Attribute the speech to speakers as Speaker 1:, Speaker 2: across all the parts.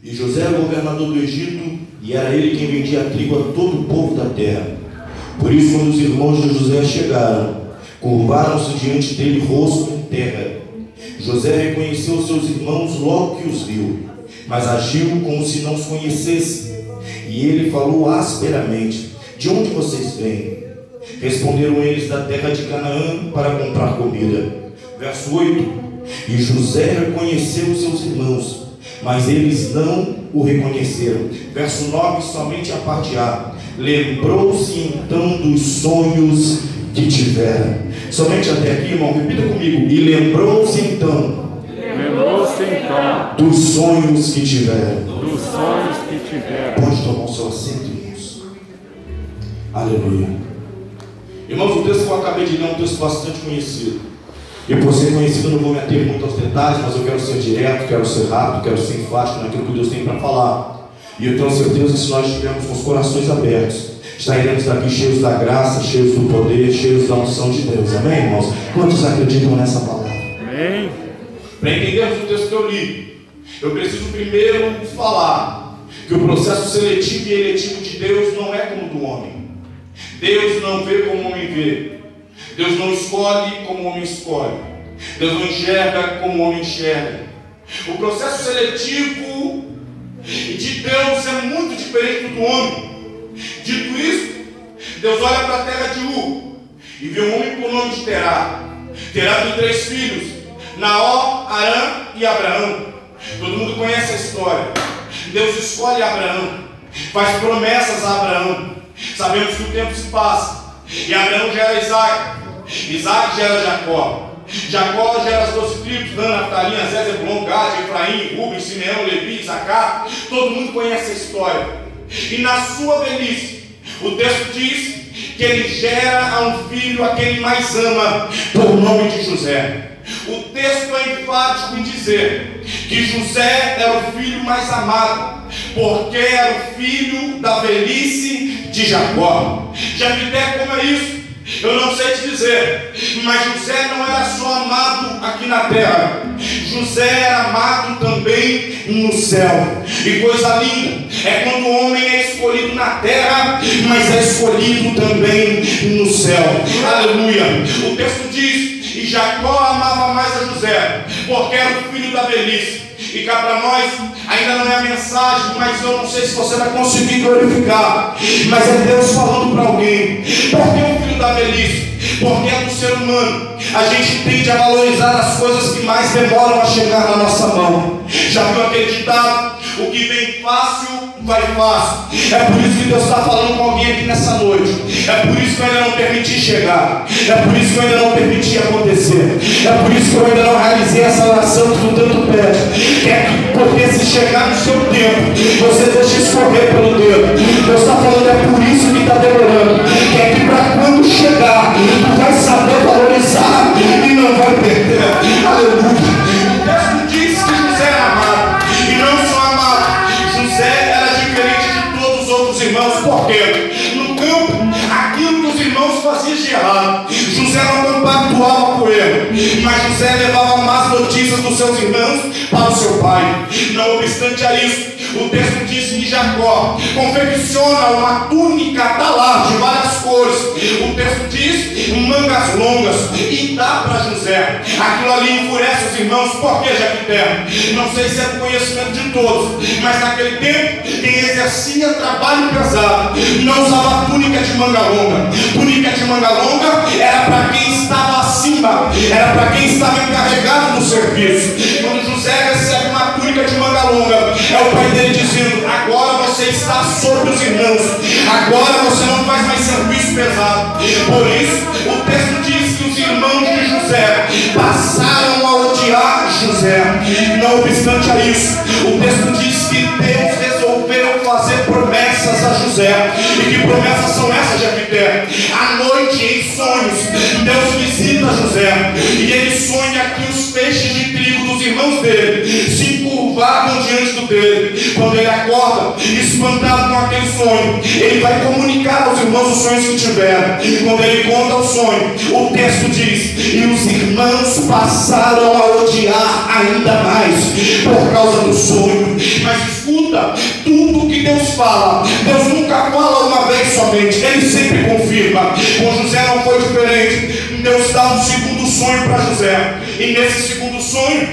Speaker 1: E José era governador do Egito, e era ele quem vendia trigo a todo o povo da terra. Por isso, quando os irmãos de José chegaram, curvaram-se diante dele, rosto em terra. José reconheceu seus irmãos logo que os viu, mas agiu como se não os conhecesse. E ele falou asperamente: de onde vocês vêm? Responderam eles: da terra de Canaã, para comprar comida. Verso 8: e José reconheceu os seus irmãos, mas eles não o reconheceram. Verso 9, somente a parte A. Lembrou-se então dos sonhos que tivera. Somente até aqui, irmão, repita comigo. E lembrou-se então dos sonhos que tivera. Pode tomar o seu assento, irmãos. Aleluia. Irmãos, o texto que eu acabei de ler é um texto bastante conhecido. E por ser conhecido, eu não vou me ater muito aos detalhes, mas eu quero ser direto, quero ser rápido, quero ser enfático naquilo que Deus tem para falar. E eu tenho certeza que se nós estivermos com os corações abertos, estaremos daqui cheios da graça, cheios do poder, cheios da unção de Deus. Amém, irmãos? Quantos acreditam nessa palavra?
Speaker 2: Amém.
Speaker 1: Para entendermos o texto que eu li, eu preciso primeiro falar que o processo seletivo e eletivo de Deus não é como o do homem. Deus não vê como o homem vê. Deus não escolhe como o homem escolhe. Deus não enxerga como o homem enxerga. O processo seletivo de Deus é muito diferente do homem. Dito isso, Deus olha para a terra de U e vê um homem por nome de Terá. Terá tem 3 filhos: Naor, Arã e Abraão. Todo mundo conhece a história. Deus escolhe Abraão, faz promessas a Abraão. Sabemos que o tempo se passa e Abraão gera Isaac. Isaac gera Jacó. Jacó gera as 12 tribos: Dan, Naftali, Azé, Zebulon, Gad, Efraim, Rubem, Simeão, Levi, Isacar. Todo mundo conhece a história. E na sua velhice, o texto diz que ele gera a um filho a quem ele mais ama, por nome de José. O texto é enfático em dizer que José era o filho mais amado, porque era o filho da velhice de Jacó. Jefité, como é isso? Eu não sei te dizer, mas José não era só amado aqui na terra, José era amado também no céu. E coisa linda é quando o homem é escolhido na terra, mas é escolhido também no céu. Aleluia. O texto diz: e Jacó amava mais a José, porque era o filho da velhice. E cá para nós, ainda não é a mensagem, mas eu não sei se você vai conseguir glorificar, mas é Deus falando para alguém. Por que o filho da velhice? Porque é do ser humano. A gente tende a valorizar as coisas que mais demoram a chegar na nossa mão. Já viu aquele ditado? O que vem fácil, vai fácil. É por isso que Deus está falando com alguém aqui nessa noite. É por isso que eu ainda não permiti chegar. É por isso que eu ainda não permiti acontecer. É por isso que eu ainda não realizei essa oração que tu tanto pede. Porque se chegar no seu tempo, você deixa escorrer pelo dedo. Deus está falando, é por isso que está demorando. É que para quando chegar, tu vai saber valorizar e não vai perder. Aleluia. O texto diz que José era amado. E não só amado, José era diferente de todos os outros irmãos. Por quê? No campo, aquilo que os irmãos faziam de errado, José não compactuava com ele, mas José levava más notícias dos seus irmãos para o seu pai. Não obstante a isso, o texto diz que Jacó confecciona uma túnica talar de várias cores. O texto diz mangas longas e dá para José. Aquilo ali enfurece os irmãos. Por que, Jefité? Não sei se é do conhecimento de todos, mas naquele tempo quem exercia trabalho pesado não usava túnica de manga longa. Túnica de manga longa era para quem estava acima, era para quem estava encarregado do serviço. Quando José recebe uma túnica de manga longa, é o pai dele dizendo: agora você está sobre os irmãos, agora você não faz mais serviço pesado. Por isso o texto diz que os irmãos de José passaram a odiar José. Não obstante a isso, o texto diz que Deus resolveu fazer promessas a José. E que promessas são essas, Jefité? À noite, em sonhos, Deus visita José e ele sonha que os feixes de trigo dos irmãos dele se encurvavam diante dele. Quando ele acorda, espantado com aquele sonho, ele vai comunicar aos irmãos os sonhos que tiveram. Quando ele conta o sonho, o texto diz: e os irmãos passaram a odiar ainda mais por causa do sonho. Mas escuta sonho para José. E nesse segundo sonho,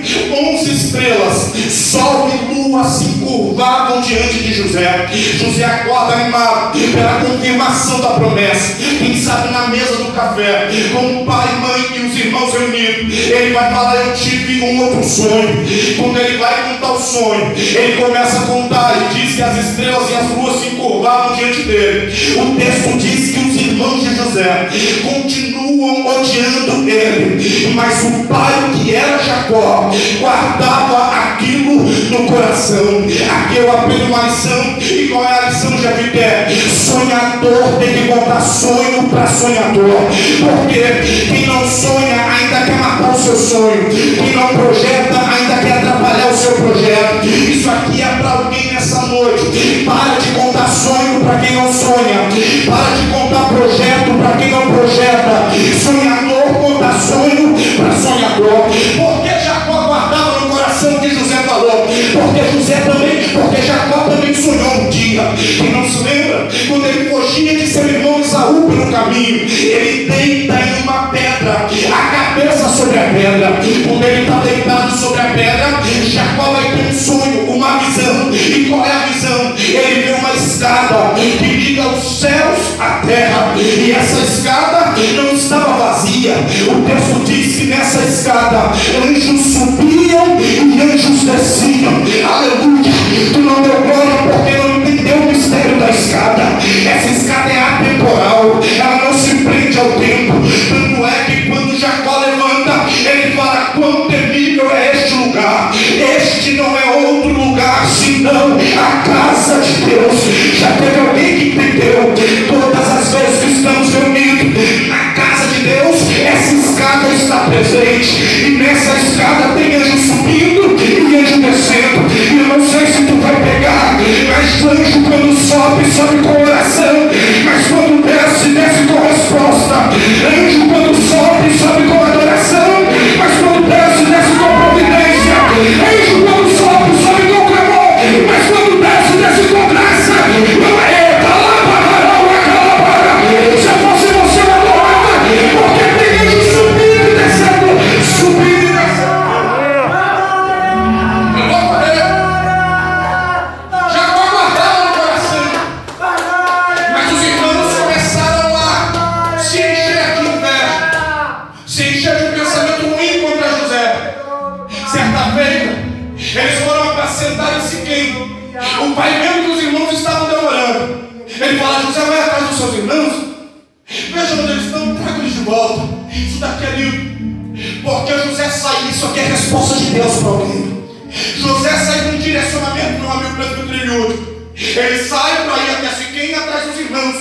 Speaker 1: 11 estrelas, sol e lua se curvavam diante de José. José acorda animado pela confirmação da promessa. Quem sabe na mesa do café, com o pai, mãe e os irmãos reunidos, ele vai falar: eu tive um outro sonho. Quando ele vai contar o sonho, ele começa a contar e diz que as estrelas e as luas se curvavam diante dele. O texto diz que os irmãos de José continuam odiando ele, mas o pai, que era Jacó, guardava aquilo no coração. Aqui eu aprendo uma lição. E qual é a lição de Jefité? Sonhador tem que contar sonho para sonhador, porque quem não sonha ainda quer matar o seu sonho, quem não projeta ainda quer atrapalhar o seu projeto. Isso aqui é para alguém nessa noite. Para de contar sonho para quem não sonha, para de contar projeto para quem não projeta. Sonhador conta sonho para sonhador. Por que Jacó guardava no coração o que José falou? Porque Jacó também sonhou um dia. Quem não se lembra? Quando ele fugia de seu irmão Esaú pelo caminho, ele deita em uma pedra, a cabeça sobre a pedra. Quando ele está deitado sobre a pedra, Jacó vai ter um sonho, uma visão. E qual é a visão? Ele vê uma escada que liga os céus à terra, e essa escada não estava vazia. O texto diz que nessa escada anjos subiam e anjos desciam. Aleluia! Tu não deu glória porque não entendeu o mistério da escada. Essa escada é atemporal, ela não se prende ao tempo. Tanto é que quando Jacó levanta, ele fala: quão temível é este lugar. Este não é outro lugar senão a casa de Deus. Já teve alguém que entendeu? Todas as vezes que estamos reunidos na casa de Deus, essa escada está presente, e nessa escada tem anjo subindo e anjo descendo. E eu não sei se tu vai pegar, mas anjo quando sobe, sobe com oração, mas quando desce, desce com resposta. Anjo quando sobe, sobe com adoração, mas quando desce, desce com providência. Anjo quando sobe, sobe com clamor, mas quando desce, desce com graça. Não é se eu fosse você, eu adorava, porque tem anjo subindo e descendo, subindo e descendo. Jacó guardava no coração, mas os irmãos começaram a se encher de inveja, se encher de um pensamento ruim contra José. Certa feita, eles foram apacentar em Siquém. O pai, vendo que os irmãos estavam demorando, ele fala: José, vai atrás dos seus irmãos, veja onde eles estão, traga eles de volta. Isso daqui é lindo, porque José sai. Isso aqui é resposta de Deus para alguém. José sai com um direcionamento, meu amigo presbiteriano. Ele sai para ir até Siquém atrás dos irmãos,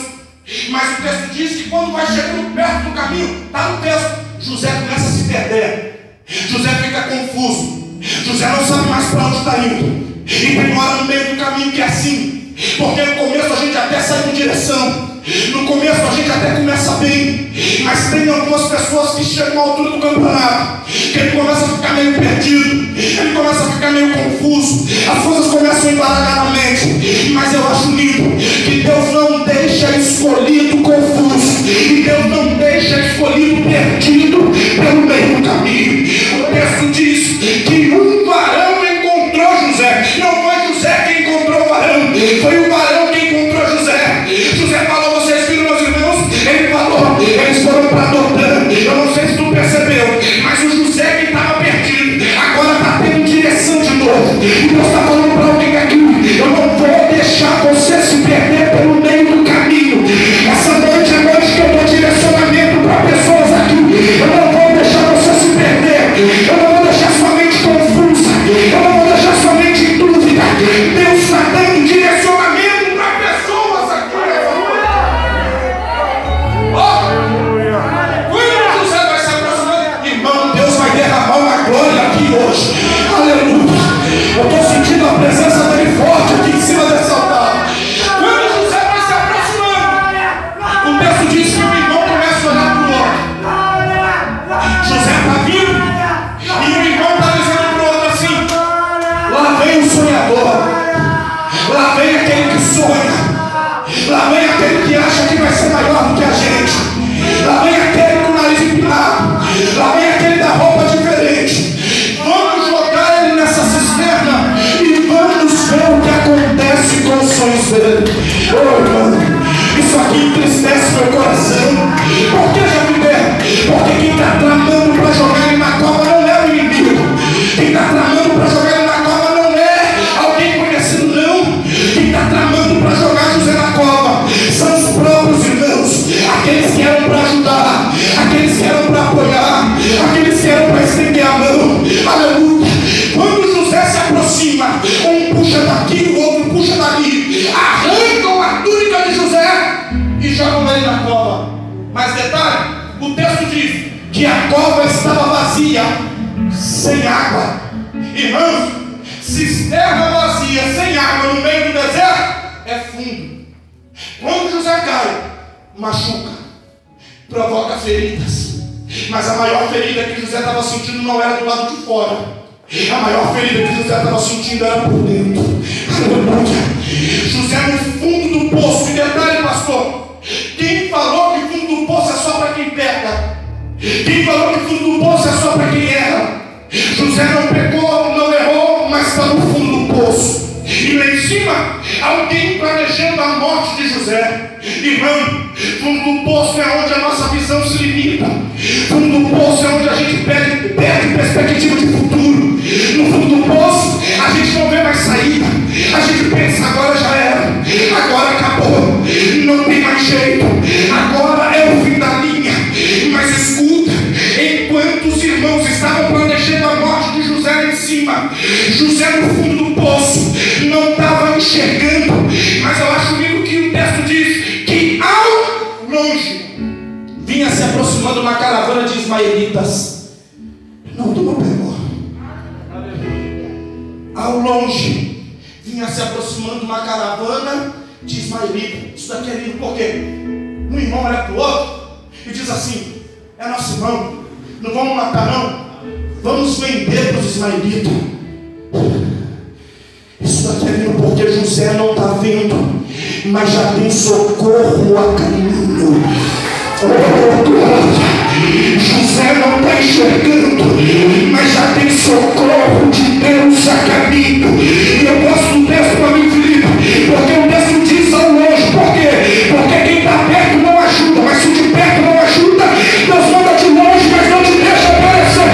Speaker 1: mas o texto diz que quando vai chegando perto do caminho, está no texto, José começa a se perder. José fica confuso, José não sabe mais para onde está indo, e tem uma hora no meio do caminho que é assim, porque no começo a gente até sai com direção, no começo a gente até começa bem, mas tem algumas pessoas que chegam à altura do campeonato, que ele começa a ficar meio perdido, ele começa a ficar meio confuso, as coisas começam a embaralhar na mente. Mas eu acho lindo que Deus não deixa escolhido confuso, e Deus não deixa escolhido perdido pelo meio do caminho. O texto diz que um varão encontrou José. Não foi José quem encontrou o varão, foi o varão quem encontrou José. José falou: vocês viram meus irmãos? Ele falou: eles foram para Dotã. Eu não sei se tu percebeu, mas o José que estava perdido agora está tendo direção de novo. E Deus está falando para alguém aqui: eu não vou deixar você se perder pelo meio do caminho. Essa noite é noite que eu dou direcionamento para pessoas aqui. Eu não vou deixar você se perder, eu não vou deixar sua mente confusa, eu não vou deixar sua mente em dúvida. Deus está dando direcionamento para pessoas aqui. Quando José vai se aproximando, irmão, Deus vai derramar uma glória aqui hoje. Aleluia. Eu estou sentindo a presença dele forte aqui em cima desse altar. Quando José vai se aproximando, o texto diz que o irmão começa a olhar para o outro. José está vindo e o irmão está dizendo para o outro assim: lá vem o sonhador, lá vem aquele que sonha, lá vem aquele que acha que vai ser maior do que a gente, lá vem aquele com o nariz empinado, lá vem aquele cima, um puxa daqui, o outro puxa dali, arrancam a túnica de José e jogam ele na cova. Mas detalhe, o texto diz que a cova estava vazia, sem água. Irmãos, cisterna vazia, sem água no meio do deserto, é fundo. Quando José cai, machuca, provoca feridas. Mas a maior ferida que José estava sentindo não era do lado de fora. A maior ferida que José estava sentindo era por dentro. Aleluia. José no fundo do poço. E detalhe, pastor, quem falou que fundo do poço é só para quem peca? Quem falou que fundo do poço é só para quem erra? José não pecou, não errou, mas está no fundo do poço. E lá em cima, alguém planejando a morte de José. Irmão, fundo do poço é onde a nossa visão se limita. Fundo do poço é onde a gente perde perspectiva de futuro. No fundo do poço, a gente não vê mais saída. A gente pensa, agora já era, agora acabou, não tem mais jeito, agora é o fim da linha. Mas escuta, enquanto os irmãos estavam planejando a morte de José lá em cima, José no fundo do poço não estava enxergando. Mas eu acho lindo que o texto diz que ao longe vinha se aproximando uma caravana de ismaelitas. Não, tu não pegou. Ao longe vinha se aproximando uma caravana de ismaelitas. Isso daqui é lindo porque um irmão olha para o outro e diz assim: é nosso irmão, não vamos matar não, vamos vender para os ismaelitas. Isso daqui é lindo porque José não está vendo, mas já tem socorro a caminho. José não está enxergando, mas já tem socorro de Deus a caminho. E eu gosto do texto para mim, Felipe, porque o texto diz ao longe. Por quê? Porque quem está perto não ajuda, mas se o de perto não ajuda, Deus manda de longe, mas não te deixa aparecer.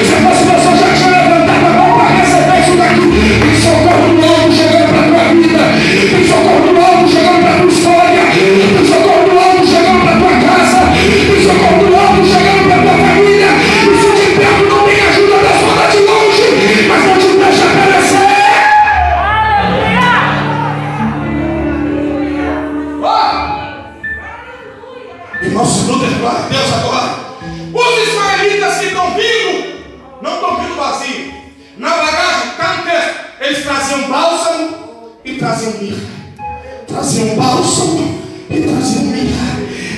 Speaker 1: Se fosse você, já tinha levantado a mão para receber isso daqui. Tem socorro novo chegando para a tua vida, tem socorro novo chegando para a tua história, tem socorro novo chegando para a tua casa, tem socorro novo chegando para a tua família. E se de perto não tem ajuda, Deus manda de longe, mas não te deixa aparecer. Irmãos, luta, glória a Deus agora. Os ismaelitas que estão vindo, não estão vindo vazios. Na bagagem, está no texto, eles traziam bálsamo e traziam mirra. Traziam bálsamo e traziam mirra.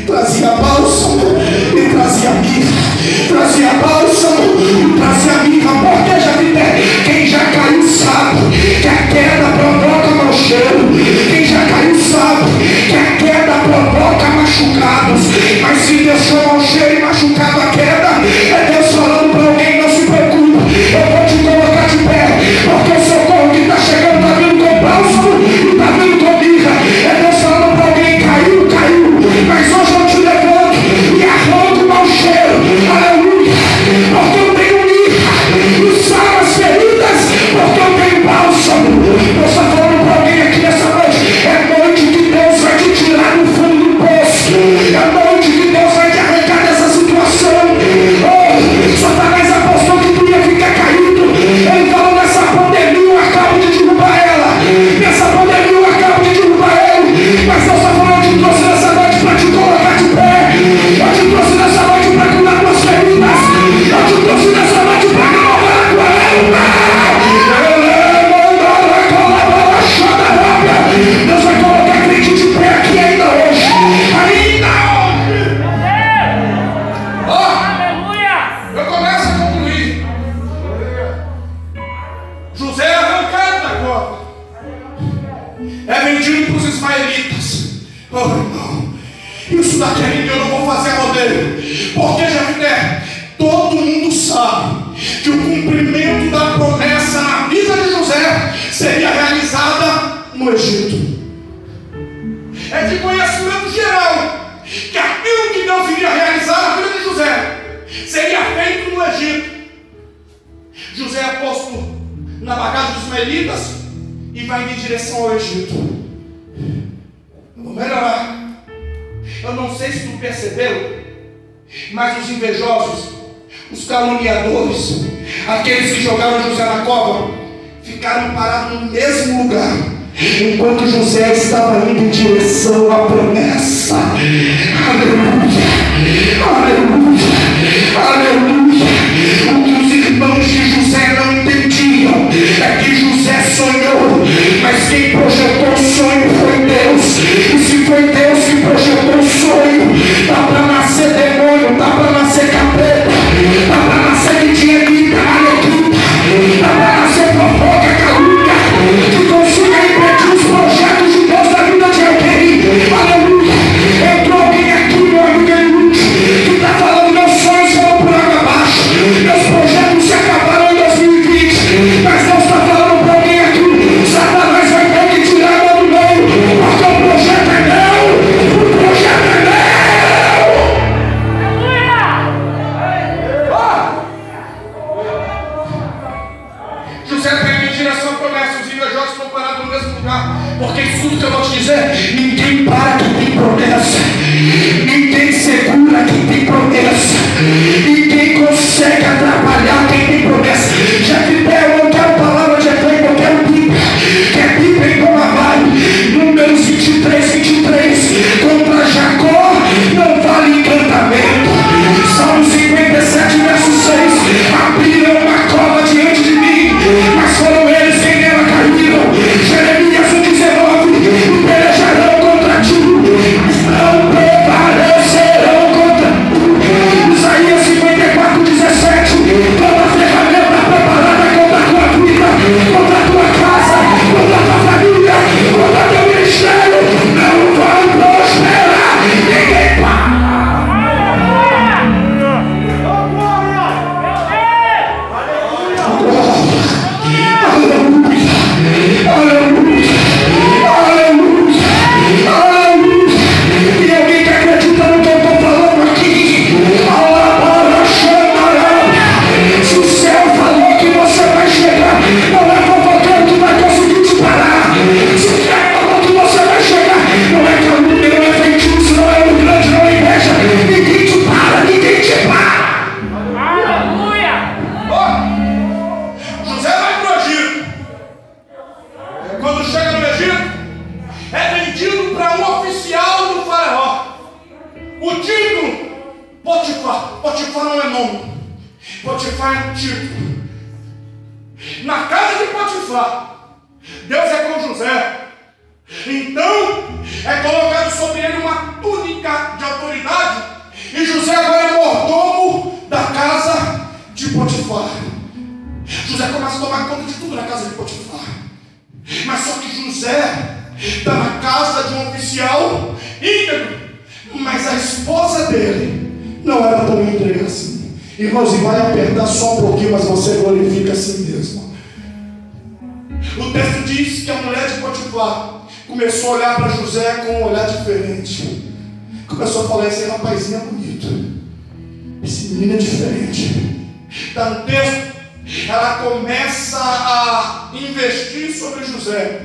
Speaker 1: Trazia bálsamo e trazia mirra. Trazia bálsamo e trazia mirra. Porque já me quem já caiu sabe que a queda provoca mau cheiro. Quem já caiu sabe que a queda provoca machucados. Mas se deixou mau cheiro e machucado a queda, é Deus falando para alguém: não se preocupe, eu vou te colocar de pé, porque o socorro que está chegando está vindo com bálsamo e está vindo com mirra. É Deus falando para alguém: caiu, mas hoje eu te levanto e arranco o mau cheiro. Aleluia, porque eu tenho mirra e sara as feridas, porque eu tenho bálsamo. Deus está falando para alguém aqui nessa noite: é noite que Deus vai te tirar do fundo do poço, é noite que Deus vai te arrancar dessa situação. Satanás apostou que tu ia ficar caído. Ele falou: nessa pandemia eu acabo de derrubar ela, nessa pandemia eu acabo de derrubar ele. Mas Deus está falando: eu te trouxe nessa noite para te colocar de pé, eu te trouxe nessa noite para cuidar das feridas, eu te trouxe nessa noite para renovar a tua alma. Deus vai colocar crente de pé aqui ainda hoje. Ainda hoje. Eu começo a concluir. José é arrancado da cova, é vendido para os ismaelitas. Oh, irmão, isso daqui é lindo, eu não vou fazer rodeio. Porque, Jafité, todo mundo sabe que o cumprimento da promessa na vida de José seria realizada no Egito. É de conhecimento geral que aquilo que Deus iria realizar na vida de José seria feito no Egito. José é posto na bagagem dos ismaelitas e vai em direção ao Egito. Vou melhorar. Eu não sei se tu percebeu, mas os invejosos, os caluniadores, aqueles que jogaram José na cova,
Speaker 2: ficaram parados no mesmo lugar, enquanto José estava indo em direção à promessa. Aleluia, aleluia, aleluia. O que os irmãos de José não entendiam é que José sonhou, mas quem projetou o sonho foi Deus. E se foi Deus que projetou o sonho, dá para nascer demônio, dá para nascer capeta, dá para nascer mentira, alegria, dá para nascer fofoca, calúnia, que consiga impedir os projetos de Deus na vida de alguém. Aleluia. Entrou alguém aqui, meu amigo, que está falando: meus sonhos foram por água abaixo, meus projetos se acabaram em 2020. Mas Deus está falando para alguém aqui: Satanás vai ter que tirar a do meio, porque o projeto é meu, o projeto é meu. José está indo em direção à promessa. Os invejossos estão parados no mesmo lugar, porque escuta o que eu vou te dizer: ninguém para quem tem promessa, ninguém segura quem tem promessa, ninguém consegue atrapalhar quem tem promessa. Jefité, eu não quero palavra de efeito, eu quero Bíblia. Quer Bíblia, então lá vai. Números 23, contra Jacó não vale encantamento. Salmo 57, verso 6: abriram uma cova diante de mim, mas foram eles quem nela caíram. Jeremias 1,19: pelejarão contra ti, mas não prevalecerão contra ti. Isaías 54,17: toda ferramenta preparada contra a tua vida, contra a tua casa, contra a tua família, contra o teu ministério, não vai prosperar. Ninguém para. E alguém que acredita no que eu estou falando aqui, se o céu falou que você vai chegar, não é fofoqueiro que vai conseguir te parar. Se o céu falou que você vai chegar, não é calúnia, não é feitiço, não é um grande, não é inveja. Ninguém te para, ninguém te para. José vai para o Egito. Quando chega no Egito, é vendido para um oficial do faraó. O título: Potifar. Potifar não é nome, Potifar é um título. Na casa de Potifar, Deus é com José. Então é colocado sobre ele uma túnica de autoridade, e José agora é mordomo da casa de Potifar. José começa a tomar conta de tudo na casa de Potifar. Mas só que José está na casa de um oficial íntegro, mas a esposa dele não era tão íntegra assim. Irmãos, e vai apertar só um pouquinho, mas você glorifica a si mesmo. O texto diz que a mulher de Potifar começou a olhar para José com um olhar diferente. Começou a falar: esse rapazinho é bonito, esse menino é diferente. Está no texto. Ela começa a investir sobre José,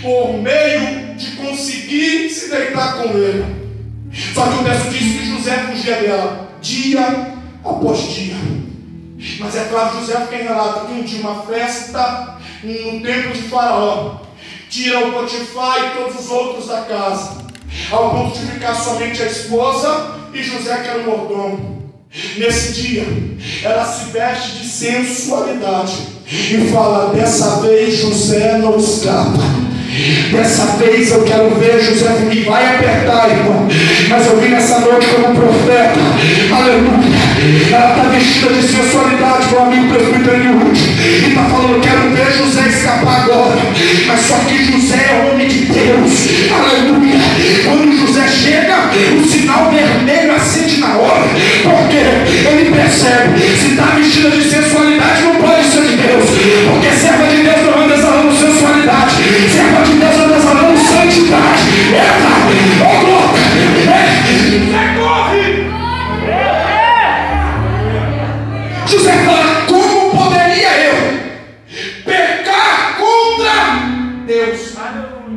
Speaker 2: por meio de conseguir se deitar com ele. Só que o texto diz que José fugia dela dia após dia. Mas é claro, José fica em relato que um dia uma festa no templo de Faraó tira o Potifar e todos os outros da casa, ao ponto de ficar somente a esposa e José, que era o mordomo. Nesse dia, ela se veste de sensualidade e fala: dessa vez José não escapa. Dessa vez eu quero ver José. E vai apertar, irmão. Mas eu vim nessa noite como profeta. Aleluia. Ela está vestida de sensualidade, meu amigo presbítero Ruth, e está falando: eu quero ver José escapar agora. Mas só que José é homem de Deus. Aleluia. Quando José chega, o sinal vermelho acende na hora, porque ele percebe: se está vestida de sensualidade, não pode ser de Deus, porque serva de Deus não anda exalando sensualidade, serva de Deus anda exalando santidade. Eita, ô louca, José corre. José fala: como poderia eu pecar contra Deus?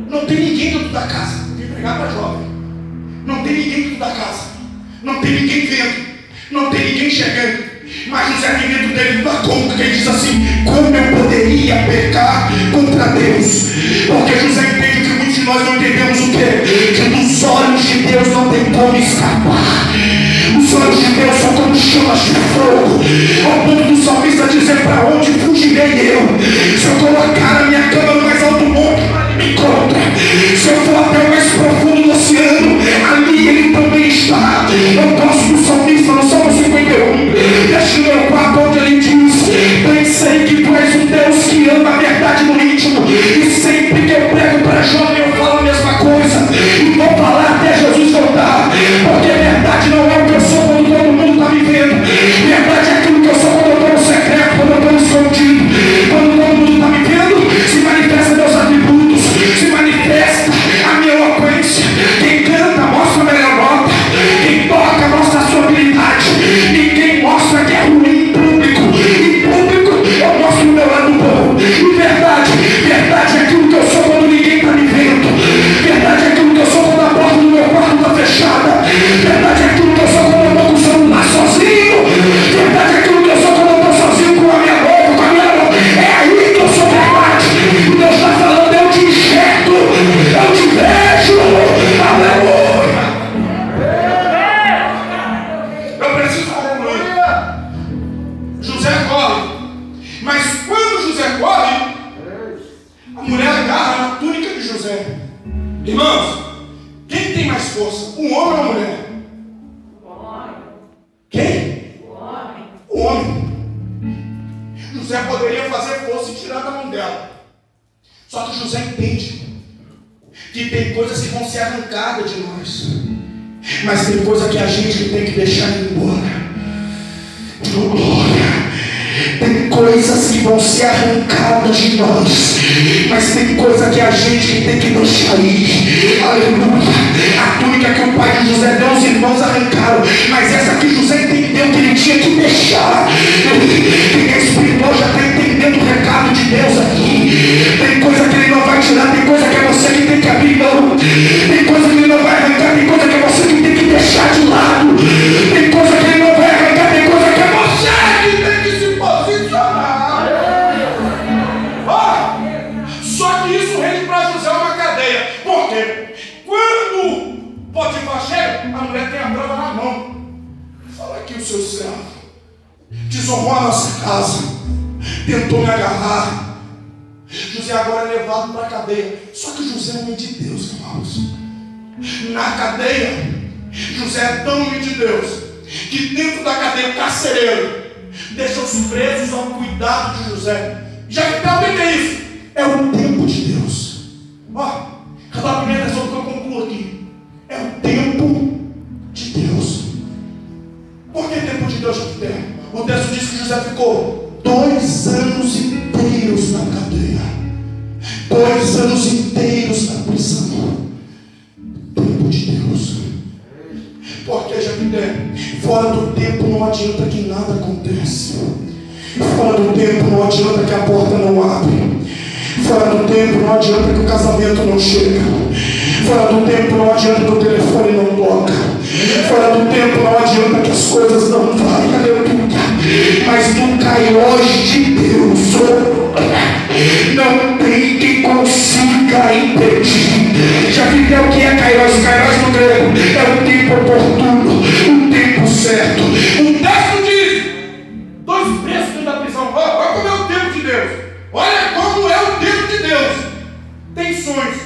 Speaker 2: Não tem ninguém dentro da casa. Vim pregar para jovem. Não tem ninguém dentro da casa, não tem ninguém vendo, não tem ninguém chegando. Mas José tem medo dele não dá conta, que ele diz assim: como eu poderia pecar contra Deus? Porque José entende que muitos de nós não entendemos o quê? Que dos olhos de Deus não tem como escapar. Os olhos de Deus são como chamas de fogo, ao ponto do salmista dizer: para onde fugirei eu? Se eu colocar a minha cama no mais alto monte, ele me encontra. Se eu for até o mais profundo do oceano, ali ele também está. Eu gosto do salmista no Salmo 51, deixa o meu quarto, onde ele diz: bem sei que tu és um Deus que ama a verdade no íntimo, e sempre que eu prego para jovem eu falo a mesma coisa, e vou falar até Jesus voltar, porque verdade não é o que eu sou quando todo mundo está me vendo. Verdade é aquilo que eu sou quando eu estou no secreto, quando eu estou escondido. Quando todo mundo está me vendo, se manifesta meus atributos, se manifesta a minha eloquência. Quem canta mostra a melhor nota, quem toca mostra a sua habilidade, ninguém mostra que é ruim em público. Em público eu mostro o meu lado bom. E verdade é aquilo que eu sou quando ninguém está me vendo. Verdade é aquilo que eu sou quando a porta do meu quarto está fechada. Verdade é aquilo que eu sou quando eu estou com o celular sozinho. Verdade é aquilo que eu sou quando eu estou sozinho com a minha boca, com a minha mão. É aí que eu sou verdade. E Deus está falando: eu te enxergo, eu te vejo. Aleluia. Eu preciso concluir. José corre, mas quando José corre, a mulher agarra na túnica de José. Irmãos, quem tem mais força? O homem ou a mulher? Quem? O homem. José poderia fazer força e tirar da mão dela. Só que José entende que tem coisas que vão ser arrancadas de nós, mas tem coisa que a gente tem que deixar ir embora. Oh, glória. Tem coisas que vão ser arrancadas de nós, mas tem coisa que a gente tem que deixar ir. Aleluia. A túnica que o pai de José deu, os irmãos arrancaram, mas essa que José entendeu que ele tinha que deixar. Quem é espiritual já está entendendo o recado de Deus aqui. Tem coisa que ele não vai tirar, tem coisa que é você que tem que abrir mão, tem coisa que ele não vai arrancar, tem coisa que é você que tem que deixar de lado, tem coisa que ele não vai arrancar, tem coisa que é você que tem que se posicionar. Só que isso rende para José uma cadeia. Por quê? Quando Potifar chega, a mulher tem a prova na mão. Fala aqui: o seu servo desonrou a nossa casa, tentou me agarrar. José agora é levado para a cadeia. Só que José é homem de Deus, irmãos. Na cadeia, José é tão homem de Deus que dentro da cadeia o carcereiro deixa os presos ao cuidado de José. Já que alguém tem isso, é o tempo de Deus. Cada primeira questão que eu concluo aqui é o tempo de Deus. Por que tempo de Deus, José? O texto diz que José ficou 2 anos inteiros na cadeia, 2 anos inteiros na prisão. Tempo de Deus. Porque, Jacqueline, fora do tempo não adianta que nada acontece. Fora do tempo não adianta que a porta não abre. Fora do tempo não adianta que o casamento não chega. Fora do tempo não adianta que o telefone não toca. Fora do tempo não adianta que as coisas não vão. Aleluia. Mas no Kairos de Deus não tem quem consiga impedir. Já viu o que é Kairos? Kairos no grego é o tempo oportuno, o tempo certo. O texto diz: 2 presos dentro da prisão. Olha como é o tempo de Deus. Olha como é o tempo de Deus. Tem sonhos.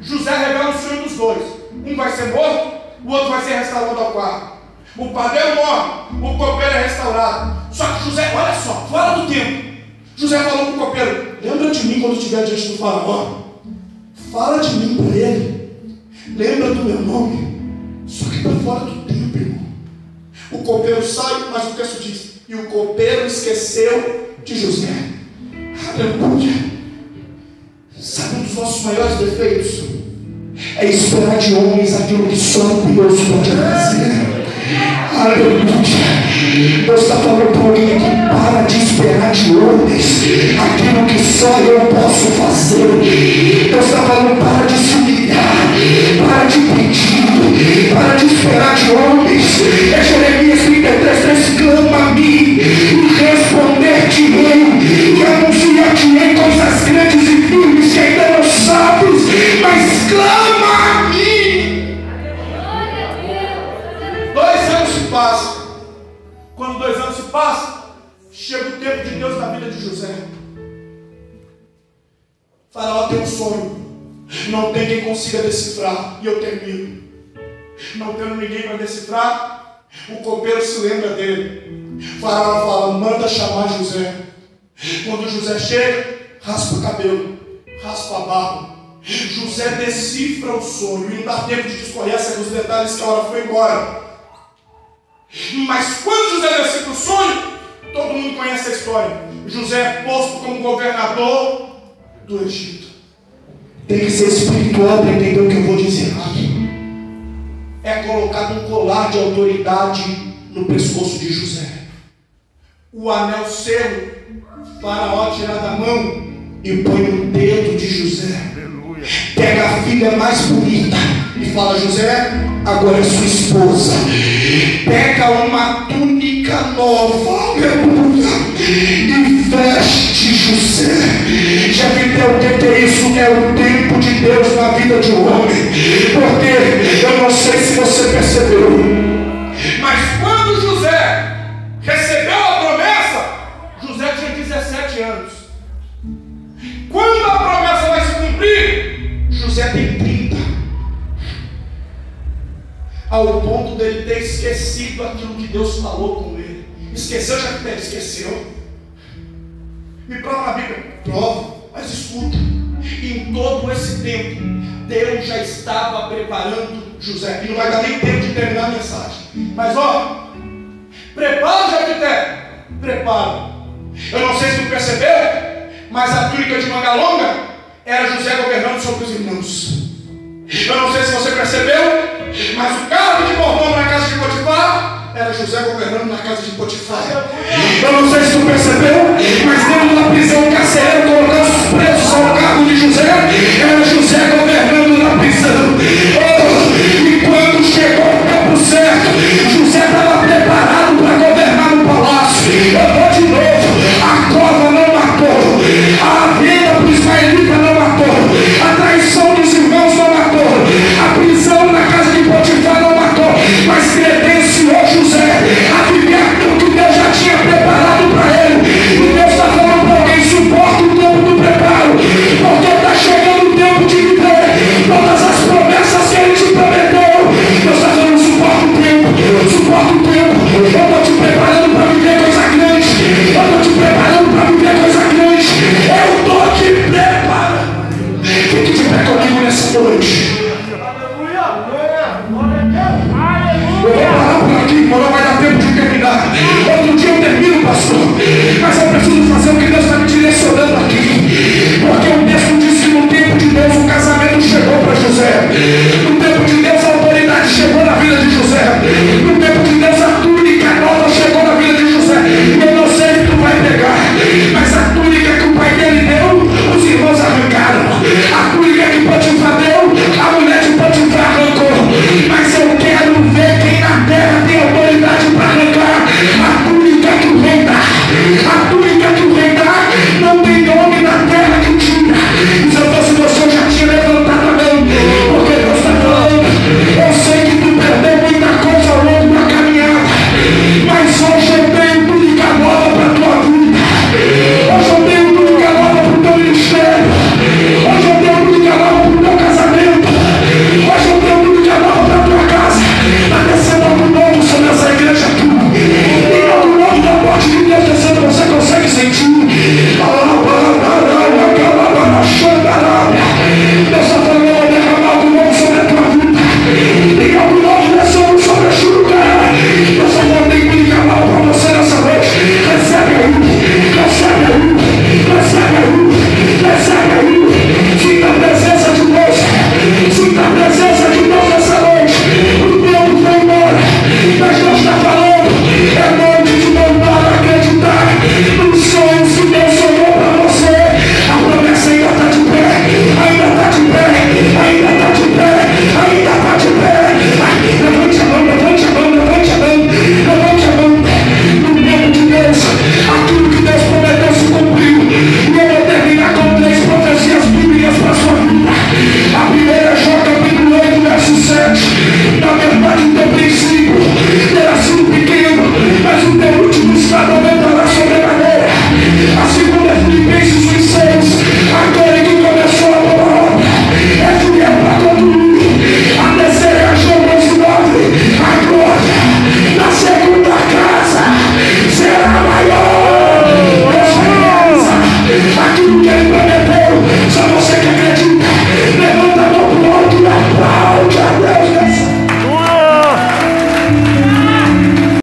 Speaker 2: José revela o sonho dos 2. Um vai ser morto, o outro vai ser restaurado ao quarto. O padeiro morre, o copeiro é restaurado. Só que José, olha só, fora do tempo, José falou para o copeiro: lembra de mim quando estiver diante do faraó. Fala de mim para ele. Lembra do meu nome. Só que está fora do tempo, irmão. O copeiro sai, mas o texto diz: e o copeiro esqueceu de José. Aleluia. Sabe um dos nossos maiores defeitos? É esperar de homens aquilo que só Deus pode fazer. Aleluia. Deus está falando para alguém que para de esperar de homens aquilo que só eu posso fazer. Deus está falando: para de se humilhar, para de pedir, para de esperar de homens. É Jeremias 33:3: clama a mim e responderei. Faraó tem um sonho. Não tem quem consiga decifrar. E eu termino. Não tendo ninguém para decifrar, o copeiro se lembra dele. Faraó fala: manda chamar José. Quando José chega, raspa o cabelo, raspa a barba. José decifra o sonho. E não dá tempo de discorrer os detalhes que a hora foi embora. Mas quando José decifra o sonho, todo mundo conhece a história. José é posto como governador do Egito. Tem que ser espiritual para entender o que eu vou dizer aqui. É colocado um colar de autoridade no pescoço de José. O anel selo, Faraó tira da mão e põe no dedo de José. Aleluia. Pega a filha mais bonita e fala: José, agora é sua esposa. Pega uma túnica nova, aleluia, e veste José. Já vi o que é isso? É o tempo de Deus na vida de um homem. Porque eu não sei se você percebeu, mas quando José recebeu a promessa, José tinha 17 anos. Quando a promessa vai se cumprir, José tem 30. Ao ponto dele ter esquecido aquilo que Deus falou com ele. Esqueceu, já que esqueceu. Me prova na Bíblia. Prova, mas escuta. Em todo esse tempo, Deus já estava preparando José. E não vai dar nem tempo de terminar a mensagem. Mas ó, prepara, Jefité. Prepara. Eu não sei se tu percebeu, mas a túnica de manga longa era José governando sobre os irmãos. Eu não sei se você percebeu, mas o cargo de mordomo na casa de Potifar era José governando na casa de Potifar. Eu não sei se tu percebeu, mas dentro da prisão, o carcereiro colocando